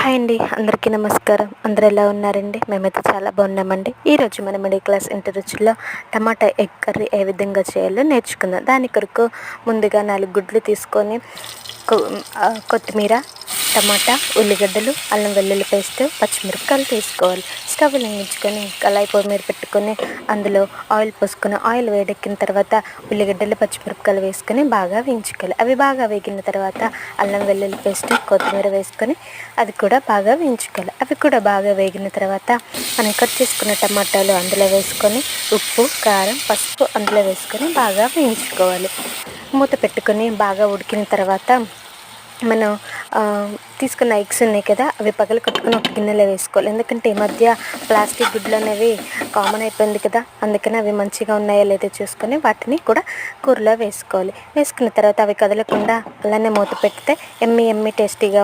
Hi అండి, అందరికీ నమస్కారం. అందరూ ఎలా ఉన్నారండి? మేమైతే చాలా బాగున్నామండి. ఈరోజు మన మిడిల్ క్లాస్ ఇంటి రుచుల్లో టమాటా ఎగ్ కర్రీ ఏ విధంగా చేయాలో నేర్చుకుందాం. దాని కొరకు ముందుగా 4 గుడ్లు తీసుకొని కొత్తిమీర, టమాటా, ఉల్లిగడ్డలు, అల్లం వెల్లుల్లి పేస్ట్, పచ్చిమిరపకాయలు తీసుకోవాలి. స్టవ్ వెలిగించుకొని కళాయి పొయ్యి మీద పెట్టుకొని అందులో ఆయిల్ పోసుకొని ఆయిల్ వేడెక్కిన తర్వాత ఉల్లిగడ్డలు, పచ్చిమిరపకాయలు వేసుకొని బాగా వేయించుకోవాలి. అవి బాగా వేగిన తర్వాత అల్లం వెల్లుల్లి పేస్ట్, కొత్తిమీర వేసుకొని అది కూడా బాగా వేయించుకోవాలి. అవి కూడా బాగా వేగిన తర్వాత మనం కట్ చేసుకున్న టమాటాలు అందులో వేసుకొని ఉప్పు, కారం, పసుపు అందులో వేసుకొని బాగా వేయించుకోవాలి. మూత పెట్టుకొని బాగా ఉడికిన తర్వాత మనం తీసుకున్న ఎగ్స్ ఉన్నాయి కదా, అవి పగలు కొట్టుకుని ఒక గిన్నెలో వేసుకోవాలి. ఎందుకంటే ఈ మధ్య ప్లాస్టిక్ గుడ్లు అనేవి కామన్ అయిపోయింది కదా, అందుకని అవి మంచిగా ఉన్నాయో లేదో చూసుకొని వాటిని కూడా కూరలో వేసుకోవాలి. వేసుకున్న తర్వాత అవి కదలకుండా అలానే మూత పెడితే ఎమ్మి టేస్టీగా